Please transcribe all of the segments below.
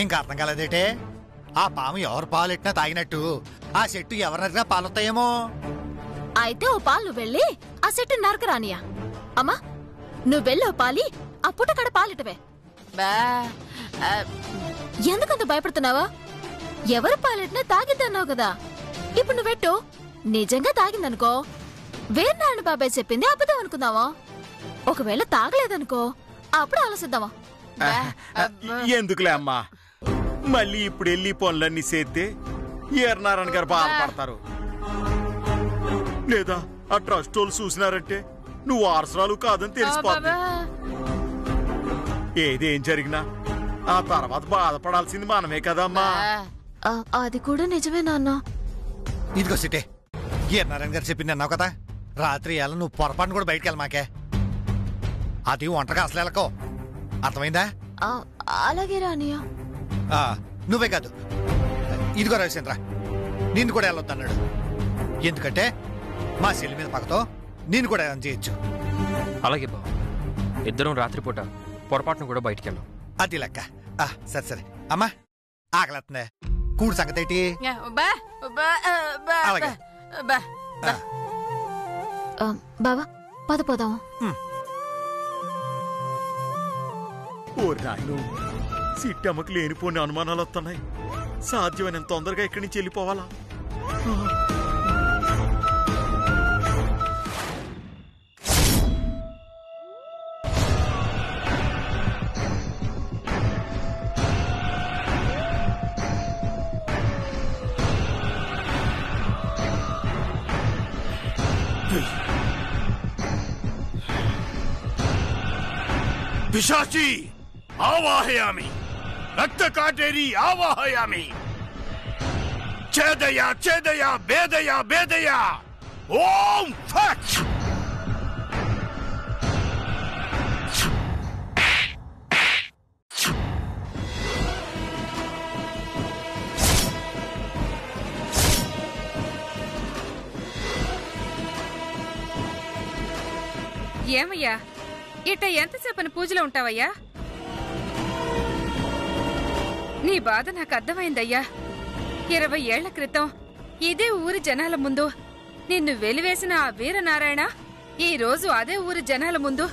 ఇంకా అర్థం కాలేదేటే? ఆ పాము ఎవరు పాలెట్టినా తాగినట్టు ఆ చెట్టు ఎవరినైనా పాలొత్తాయేమో. అయితే ఓ పాలు నువ్వు వెళ్ళి ఆ చెట్టు నరకరానియా. అమ్మా నువ్వు వెళ్ళి ఓ పాలి ఆ పుట్టకడ పాలిటవే. ఎందుకంత భయపడుతున్నావా? ఎవరు పాలెట్టినా తాగిద్దన్నావు కదా. ఇప్పుడు నువ్వెట్టు నిజంగా తాగిందనుకో వీరనారాయణ బాబాయ్ చెప్పింది అబద్ధం అనుకుందావా? ఒకవేళ తాగలేదనుకో అప్పుడు ఆలోచిద్దామా. ఎందుకులే అమ్మా, మళ్ళీ ఇప్పుడు వెళ్ళి పనులన్నీ చేస్తే ఈరనారాయణ గారు బాధపడతారు. లేదా ఆ ట్రస్ట్ వాళ్ళు చూసినారంటే నువ్వు వారసురాలు కాదని తెలిసిపోతుంది. ఏదేం జరిగినా ఆ తర్వాత బాధపడాల్సింది మనమే కదమ్మా. అది కూడా నిజమే నాన్న. ఇదిగో సిటే, ఈరనారాయణ గారు చెప్పింది అన్నావు కదా, రాత్రి ఎలా నువ్వు పొరపాటును కూడా బయటికి వెళ్ళమాకే. అది ఒంటరిగా అసలు వెళ్ళకో, అర్థమైందా? అలాగే రానియా. నువ్వే కాదు, ఇదిగో రవిచంద్ర నిన్ను కూడా వెళ్ళొద్దు అన్నాడు. ఎందుకంటే మా చెల్లి మీద పక్కతో నేను కూడా ఏమైనా చేయొచ్చు. అలాగే బాబు, ఇద్దరం రాత్రిపూట పొరపాటును కూడా బయటికి వెళ్ళాం. అది లెక్క. సరే సరే అమ్మా, ఆకలేస్తుందే, కూడు సంగతి ఏంటి? అలాగే బావా పద పోదాము. ఓ నాయను, సిట్టమ్మకు లేనిపోయిన అనుమానాలు వస్తున్నాయి. సాధ్యమైనంత తొందరగా ఇక్కడి నుంచి వెళ్ళిపోవాలా? పిశాచి ఆవాహయామి, రక్త కాటేరి ఆవాహయామి, ఛేదయ ఛేదయ భేదయ భేదయ, ఓం ఫట్. ఏమయ్యా ఇట్ట ఎంతసేపని పూజలో ఉంటావయ్యా? నీ బాధ నాకు అర్థమైందయ్యా. 20 ఏళ్ల క్రితం ఇదే ఊరి జనాల ముందు నిన్ను వెలివేసిన ఆ వీరనారాయణ ఈ రోజు అదే ఊరి జనాల ముందు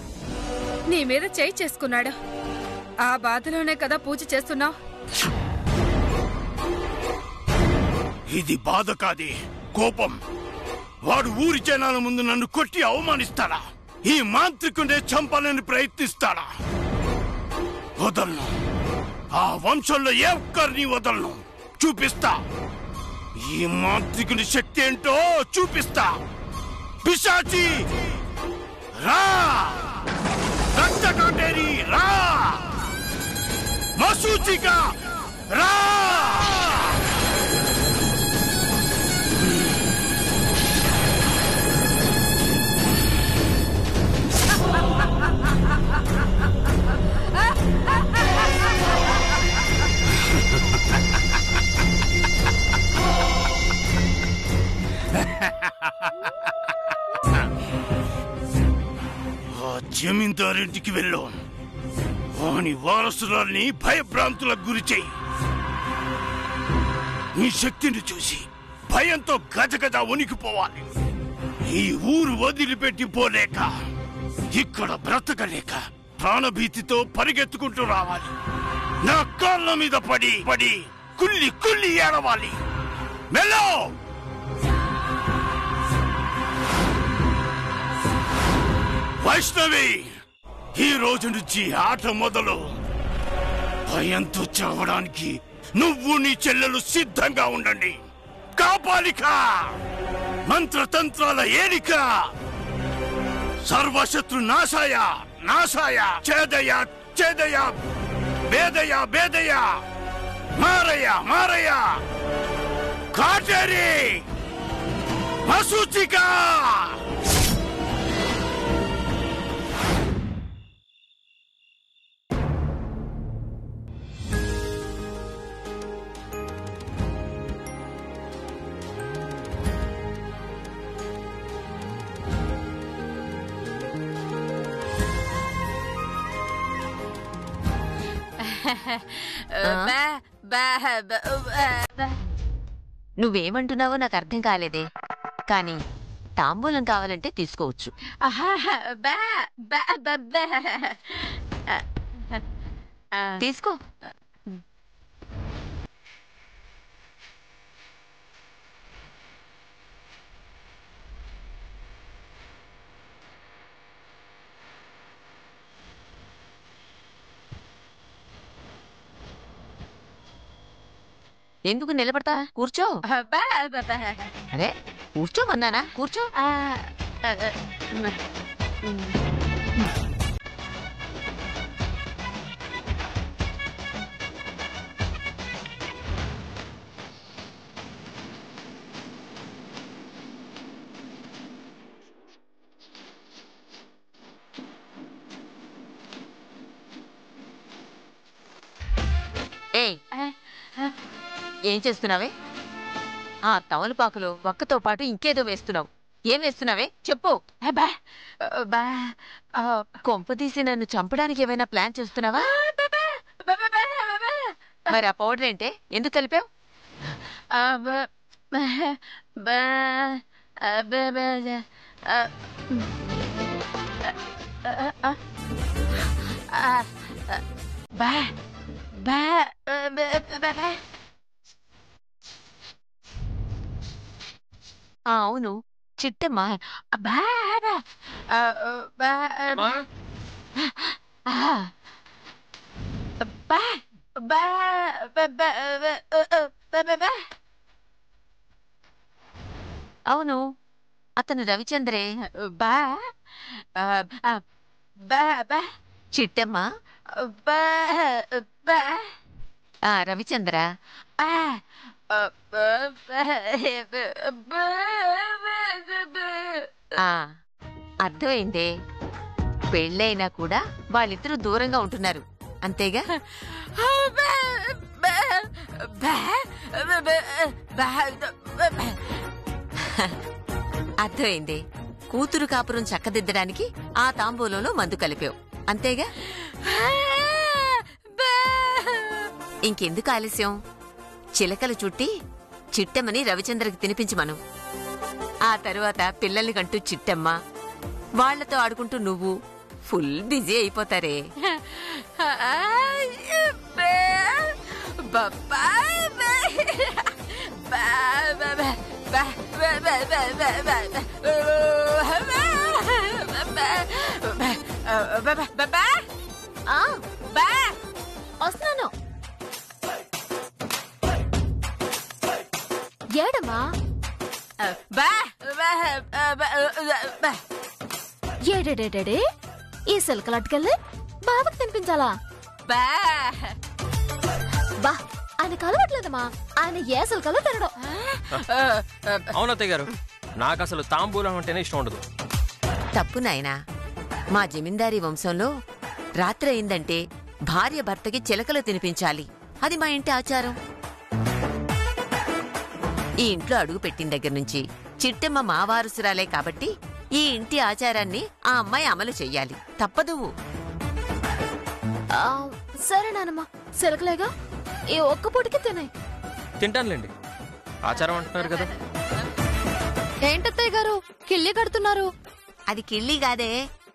నీ మీద చేయి చేసుకున్నాడు. ఆ బాధలోనే కదా పూజ చేస్తున్నావు. ఇది బాధ కాదే, కోపం. వాడు ఊరి జనాల ముందు నన్ను కొట్టి అవమానిస్తాడా? ఈ మాంత్రికుడే చంపాలని ప్రయత్నిస్తాడా? వదలను, ఆ వంశంలో ఏ ఒక్కరిని వదలను. చూపిస్తా, ఈ మాంత్రికుని శక్తి ఏంటో చూపిస్తా. పిశాచి రా, రక్త కాటేరి రా, మసూచిక రా. జమీందారింటికి వెళ్ళాం. వాని వారసురాల్ని భయభ్రాంతులకు గురి చెయ్యి. నీ శక్తిని చూసి భయంతో గజగజ ఉనికిపోవాలి. ఈ ఊరు వదిలిపెట్టి పోలేక, ఇక్కడ బ్రతకలేక ప్రాణభీతితో పరిగెత్తుకుంటూ రావాలి. నా కాళ్ళ మీద పడి పడి కుల్లి కుల్లి ఏడవాలి. మెల్లో వైష్ణవి, ఈ రోజు నుంచి ఆట మొదలు. భయంతో చావడానికి నువ్వు నీ చెల్లెలు సిద్ధంగా ఉండండి. కాపాలిక, మంత్రతంత్రాల ఏలిక, సర్వశత్రు నాశాయ నాశాయ, ఛేదయ ఛేదయ భేదయ భేదయ, మారయ మారయ, కాటేరి మసూచిక. నువ్వేమంటున్నావో నాకు అర్థం కాలేదే, కానీ తాంబూలం కావాలంటే తీసుకోవచ్చు. తీసుకో. ఎందుకు నిలబడతా? కూర్చో. అరే కూర్చోమన్నానా? కూర్చో. ఏం చేస్తున్నావే? ఆ తమలపాకులో ఒక్కతో పాటు ఇంకేదో వేస్తున్నావు. ఏం వేస్తున్నావే చెప్పు. కొంపదీసి నన్ను చంపడానికి ఏమైనా ప్లాన్ చేస్తున్నావా? మరి ఆ పౌడర్ ఏంటే? ఎందుకు కలిపావు? అవును చిట్టమ్మా. అవును అతను రవిచంద్రే. చిట్టమ్మా. రవిచంద్ర. అర్థమైందే. పెళ్ళైనా కూడా వాళ్ళిద్దరూ దూరంగా ఉంటున్నారు అంతేగా? అర్థమైంది. కూతురు కాపురం చక్కదిద్దడానికి ఆ తాంబూలంలో మందు కలిపావు అంతేగా? ఇంకెందుకు ఆలస్యం? చిలకలు చుట్టి చిట్టమ్మని రవిచంద్రకి తినిపించమను. ఆ తరువాత పిల్లల్ని కంటూ చిట్టమ్మ, వాళ్లతో ఆడుకుంటూ నువ్వు ఫుల్ బిజీ అయిపోతారే. వస్తున్నాను. ఏడమ్మా? ఏడేడేడే ఈ సిల్కలు అట్టుకెళ్ళి బాబాకి తినిపించాలా? బా ఆయన కలవట్లేదమ్మా. ఆయన ఏ సిల్కలో తినడం. అవునత్తయ్య గారు, నాకు అసలు తాంబూలం అంటేనే ఇష్టం ఉండదు. తప్పు నాయనా. మా జమీందారీ వంశంలో రాత్రి అయిందంటే భార్య భర్తకి చిలకలు తినిపించాలి. అది మా ఇంటి ఆచారం. ఈ ఇంట్లో అడుగు పెట్టిన దగ్గర నుంచి చిట్టమ్మ మా వారసురాలే కాబట్టి ఈ ఇంటి ఆచారాన్ని ఆ అమ్మాయి అమలు చెయ్యాలి. తప్పదు. సరే నానమ్మా, సిలకలేగా ఈ ఒక్క పూటకి తినే. తింటానులేండి, ఆచారం అంటున్నారు కదా. ఏంటత్తయ్య గారు కిళ్ళి కడుతున్నారు? అది కిళ్ళి కాదే,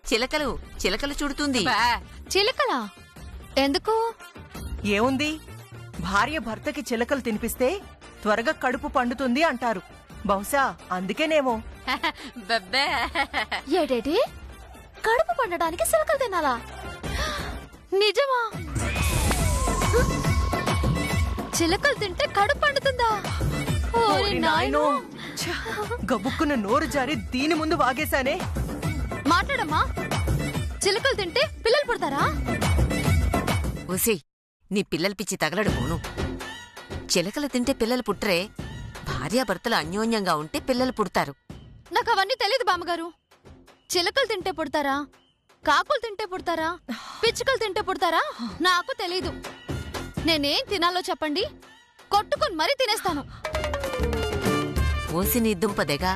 చిలకలు. చిలకలు చుడుతుంది. చిలకలా? ఎందుకు? ఏముంది, భార్య భర్తకి చిలకలు తినిపిస్తే త్వరగా కడుపు పండుతుంది అంటారు. బహుశా అందుకేనేమో. ఏడేటి కడుపు పండడానికి సిలకలు తినాలా? నిజమా? చిలకలు తింటే కడుపు పండుతుందా? నాయనో, గబుక్కున నోరు జారి దీని ముందు వాగేశానే. మాట్లాడమ్మా. చిలకలు తింటే పిల్లలు పుడతారా? ఓసి, నీ పిల్లల పిచ్చి తగలడు పోను. చిలకలు తింటే పిల్లలు పుట్టరే. భార్యాభర్తలు అన్యోన్యంగా ఉంటే పిల్లలు పుడతారు. నాకు అవన్నీ తెలియదు బామ్మగారు. చిలకలు తింటే పుడతారా, కాకులు తింటే పుడతారా, పిచ్చుకలు తింటే పుడతారా నాకు తెలీదు. నేనేం తినాలో చెప్పండి, కొట్టుకుని మరీ తినేస్తాను. ఓసి నీ దుంపదెగా.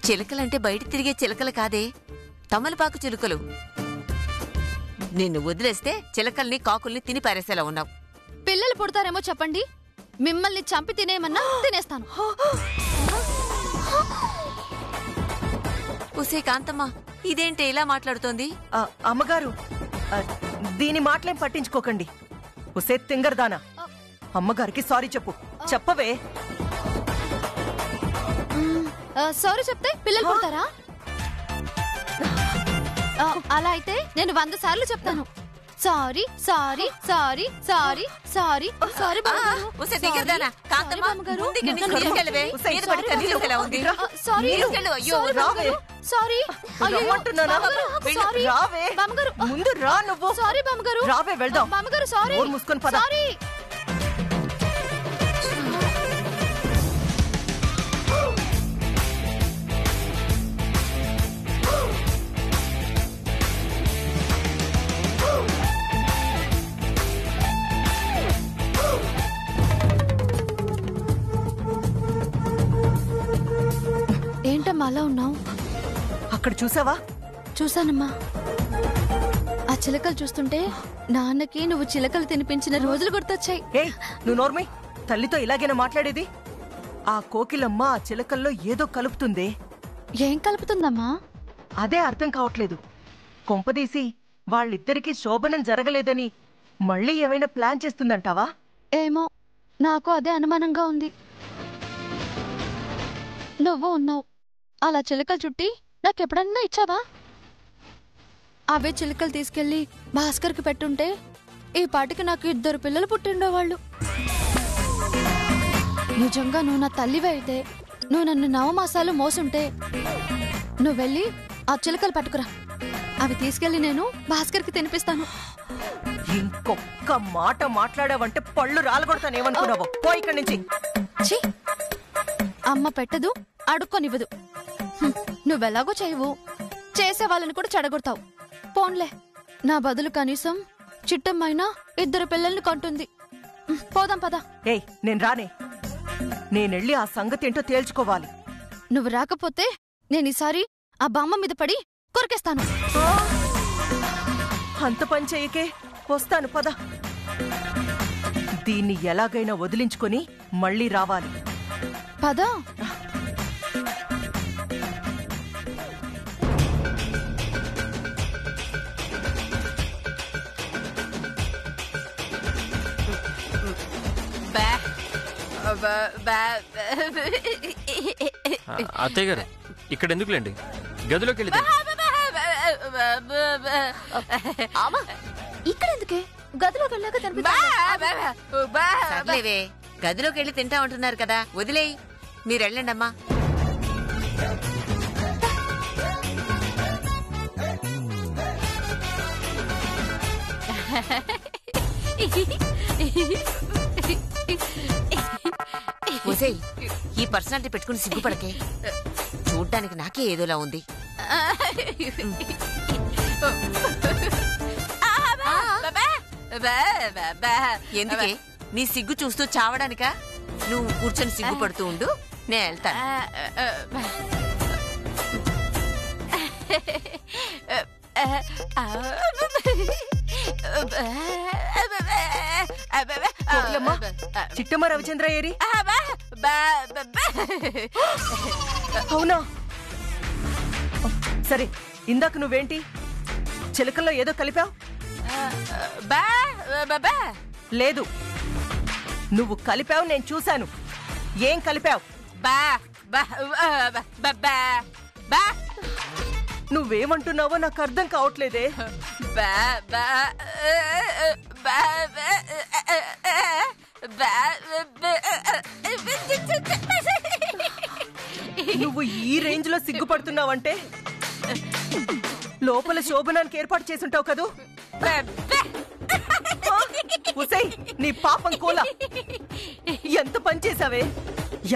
చిలకలంటే బయట తిరిగే చిలకలు కాదే, తమలపాకు చిలుకలు. నిన్ను వదిలేస్తే చిలకల్ని కాకుల్ని తిని పారేసేలా ఉన్నావు. పిల్లలు పుడతారేమో చెప్పండి, మిమ్మల్ని చంపి తినేయమన్నా తినేస్తాను. ఉసే కాంతమ్మ, ఇదేంటి ఇలా మాట్లాడుతోంది? అమ్మగారు, దీని మాటలేం పట్టించుకోకండి. ఉసే తింగర్దానా, అమ్మగారికి సారీ చెప్పు. చెప్పవే. సారీ చెప్తే పిల్లలు పుడతారా? అలా అయితే నేను 100 సార్లు చెప్తాను. Sorry sorry sorry sorry sorry sorry బామ్మగారు. ఉసే తింగర్దానా, కాంతమ్మ ముందుకి తీసుకెళ్ళవే. మీద పడి కదిలేసేలా ఉంది. సారీ అయ్యో రావే. సారీ రావే. బామ్మగారు ముందు రా నువ్వు. సారీ బామ్మగారు. రావే వెళ్దాం. బామ్మగారు సారీ. నోరు మూసుకొని పద. సారీ. ఏంటమ్మా అలా ఉన్నావు? అక్కడ చూసావా? చూసానమ్మా. ఆ చిలకలు చూస్తుంటే నాన్నకి నువ్వు చిలకలు తినిపించిన రోజులు గుర్తొచ్చాయి. ఏయ్, నువ్వు నోర్మి. తల్లితో ఇలాగైనా మాట్లాడేది? ఆ కోకిలమ్మ ఆ చిలకల్లో ఏదో కలుపుతుందే. ఏం కలుపుతుందమ్మా? అదే అర్థం కావట్లేదు. కొంపదీసి వాళ్ళిద్దరికీ శోభనం జరగలేదని మళ్ళీ ఏమైనా ప్లాన్ చేస్తుందంటావా? ఏమో, నాకు అదే అనుమానంగా ఉంది. నువ్వు ఉన్నావు, అలా చిలకలు చుట్టి నాకెప్పుడన్నా ఇచ్చావా? అవే చిలకలు తీసుకెళ్లి భాస్కర్కి పెట్టుంటే ఈ పాటికి నాకు 2 పిల్లలు పుట్టిండేవాళ్ళు. నిజంగా నువ్వు నా తల్లివే అయితే, నువ్వు నన్ను 9 మాసాలు మోసుంటే నువ్వు వెళ్ళి ఆ చిలకలు పట్టుకురా. అవి తీసుకెళ్లి నేను భాస్కర్కి తినిపిస్తాను. ఇంకొక్క మాట మాట్లాడావంటే పళ్ళు రాలగొడతానేమనుకున్నావు? పో ఇక్కడి నుంచి. ఛీ, అమ్మ పెట్టదు, అడుక్కొనివ్వదు. నువ్వెలాగో చేయవు, చేసే వాళ్ళని కూడా చెడగొడతావు. పోన్లే, నా బదులు కనీసం చిట్టమ్మైనా 2 పిల్లల్ని కొంటుంది. పోదాం పద. ఏయ్, నేను రానే. నేనెళ్ళి ఆ సంగతి ఏంటో తేల్చుకోవాలి. నువ్వు రాకపోతే నేను ఈసారి ఆ బామ్మ మీద పడి కొరికేస్తాను. అంత పని చెయ్యకే. వస్తాను పద. దీన్ని ఎలాగైనా వదిలించుకొని మళ్ళీ రావాలి. పద. అత్తయ్య గారు, ఇక్కడ ఎందుకులేండి, గదిలోకి వెళ్ళి ఇక్కడెందుకే? గదిలోకి వెళ్ళాక సర్లేవే, గదిలోకి వెళ్ళి తింటా ఉంటున్నారు కదా, వదిలేయి. మీరెళ్ళండమ్మా. ఒసేయ్, ఈ పర్సనాలిటీ పెట్టుకుని సిగ్గుపడకే. చూడ్డానికి నాకే ఏదోలా ఉంది. ఎందుకే? నీ సిగ్గు చూస్తూ చావడానికా? నువ్వు కూర్చొని సిగ్గుపడుతూ ఉండు, నేను వెళ్తాను. చిట్టమ్మ రవిచంద్ర ఏరి? అవునా? సరే, ఇందాక నువ్వేంటి చిలకల్లో ఏదో కలిపావు? లేదు, నువ్వు కలిపావు, నేను చూశాను. ఏం కలిపావు? నువ్వేమంటున్నావో నాకు అర్థం కావట్లేదే. నువ్వు ఈ రేంజ్ లో సిగ్గుపడుతున్నావంటే లోపల శోభనానికి ఏర్పాటు చేసుంటావు కదూ. ఉసై, నీ పాపం కోలా, ఎంత పని చేసావే.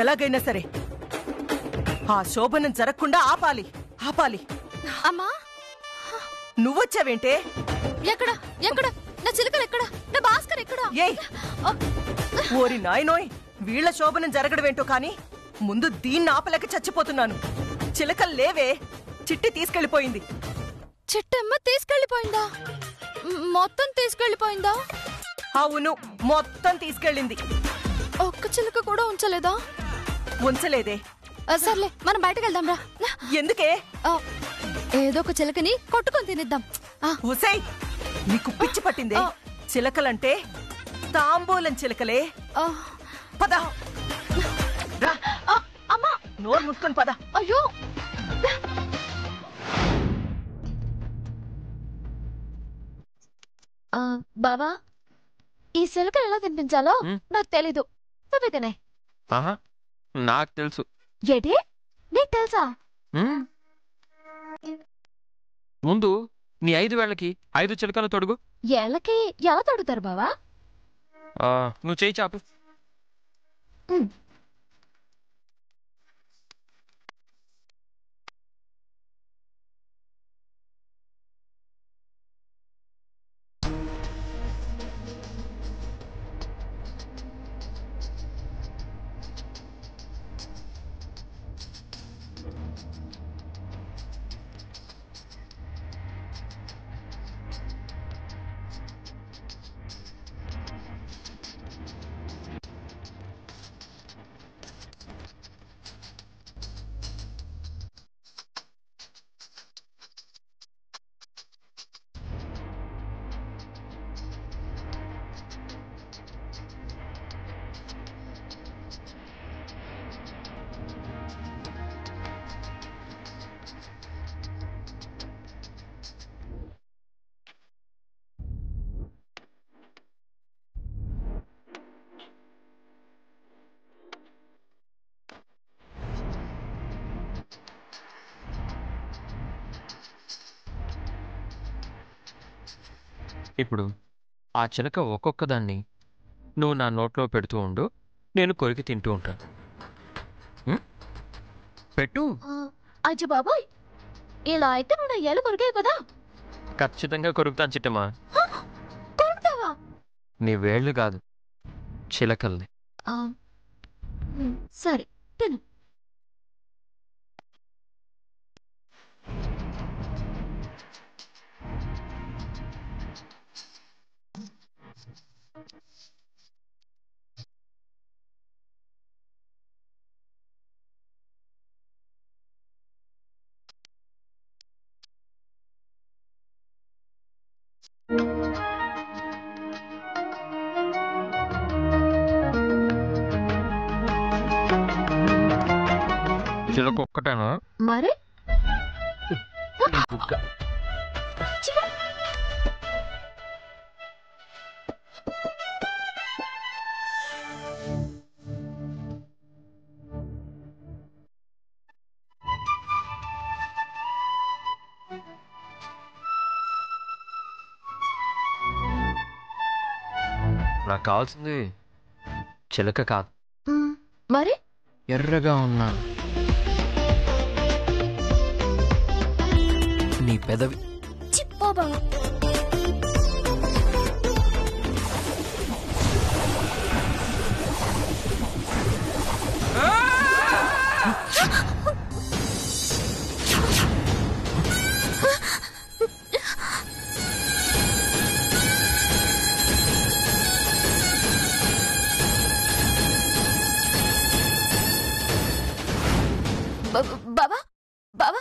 ఎలాగైనా సరే ఆ శోభనం జరగకుండా ఆపాలి. అమ్మా, నువ్వొచ్చావేంటే? ఎక్కడ ఎక్కడ నా చిలకలు? ఎక్కడ నా భాస్కర్? ఎక్కడ? ఏయ్, ఓరి నాయనోయ్, వీళ్ల శోభనం జరగడమేంటో కాని ముందు దీన్ని ఆపలేక చచ్చిపోతున్నాను. చిలకలు లేవే, చిట్టి తీసుకెళ్లిపోయింది. చిట్టమ్మ తీసుకెళ్లిపోయిందా? మొత్తం తీసుకెళ్లిపోయిందా? అవును, మొత్తం తీసుకెళ్ళింది. ఒక్క చిలుక కూడా ఉంచలేదా? ఉంచలేదే. సర్లే, మనం బయటకు వెళ్దాం రా. ఎందుకే? ఏదో ఒక చిలకని కొట్టుకొని తినిద్దాం. హుసై, నీకు పిచ్చి పట్టిందే? చిలకలంటే తాంబూలం చిలకలే. పద, అమ్మా, నోరు ముట్టుకొని పద. అయ్యో, బావా, ఈ చిలకలు ఎలా తినిపించాలో నాకు తెలీదు. నువ్వే తినే. నాకు తెలుసు. ఏటి, నీకు తెలుసా? ముందు నీ 5 వేళ్ళకి 5 చిలకలు తొడుగు. ఏళ్ళకి ఎలా తొడుగుతారు బావా? నువ్వు చేయి చాపు. ఇప్పుడు ఆ చిలక ఒక్కొక్క దాన్ని నువ్వు నా నోట్లో పెడుతూ ఉండు, నేను కొరికి తింటూ ఉంటాను. పెట్టు. అజ్జి బాబాయ్, ఇలా అయితే మన ఏళ్ళు కొరికాయి కదా? ఖచ్చితంగా కొరుకుతాను చిట్టమ్మా. కొరుకుతావా? నీ వేళ్ళు కాదు, చిలకల్ని. సరే, తిను. చిలక ఒక్కటేనా? మరి నాకు కావాల్సింది చిలక కాదు, మరి ఎర్రగా ఉన్నా నీ పెదవి. చిప్పో బావా. బావా, బావా,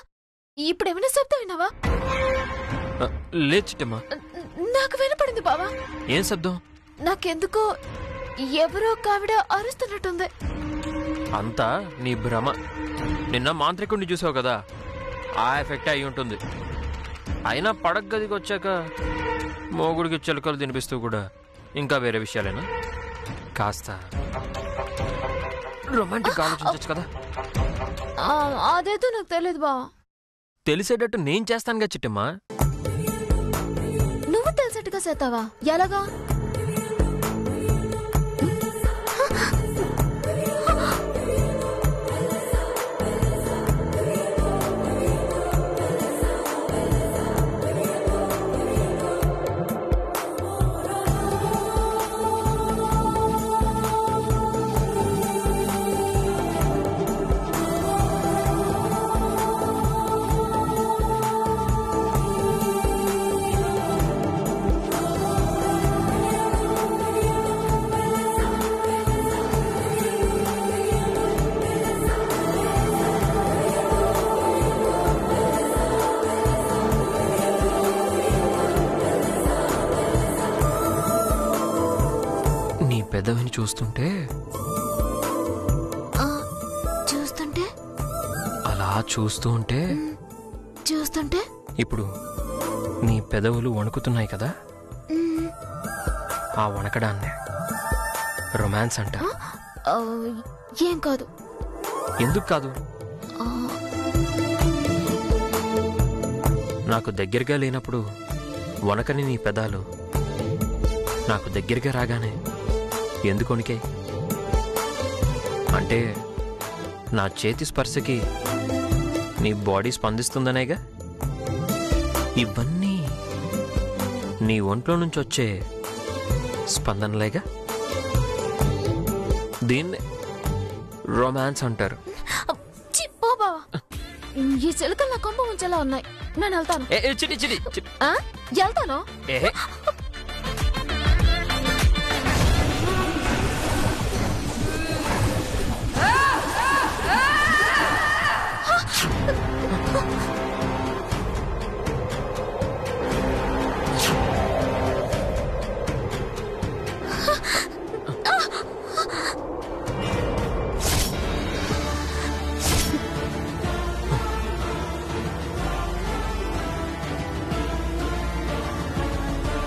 ఇప్పుడు ఏమైనా శబ్దం విన్నావా? లేదు చిట్టమ్మా. నాకు వినపడింది బావా. ఏం శబ్దం? నాకెందుకో ఎవరో కావిడ అరుస్తున్నట్టుంది. అంతా నీ భ్రమ. నిన్న మాంత్రికుడిని చూసావు కదా, ఆ ఎఫెక్ట్ అయి ఉంటుంది. అయినా పడక గదికి వచ్చాక మోగుడికి చిలకలు తినిపిస్తూ కూడా ఇంకా వేరే విషయాలేనా? కాస్త రొమాంటిక్ ఆలోచించచ్చు కదా. అదేదో నాకు తెలియదు బావా. తెలిసేటట్టు నేను చేస్తానుగా చిట్టమ్మా. నువ్వు తెలిసేట్టుగా చేస్తావా? ఎలాగా? పెదవిని చూస్తుంటే చూస్తుంటే అలా చూస్తూ ఉంటే చూస్తుంటే ఇప్పుడు నీ పెదవులు వణుకుతున్నాయి కదా, ఆ వణకడాన్నే రొమాన్స్ అంట. ఏం కాదు. ఎందుకు కాదు? నాకు దగ్గరగా లేనప్పుడు వణకని నీ పెదాలు నాకు దగ్గరగా రాగానే ఎందుకు వణికాయి? అంటే నా చేతి స్పర్శకి నీ బాడీ స్పందిస్తుందనేగా. ఇవన్నీ నీ ఒంట్లో నుంచి వచ్చే స్పందనలేగా. దీన్నే రొమాన్స్ అంటారు. ఈ చిలుకలు నా కొంప ఉంచేలా ఉన్నాయి. నేను వెళ్తాను. వెళ్తాను.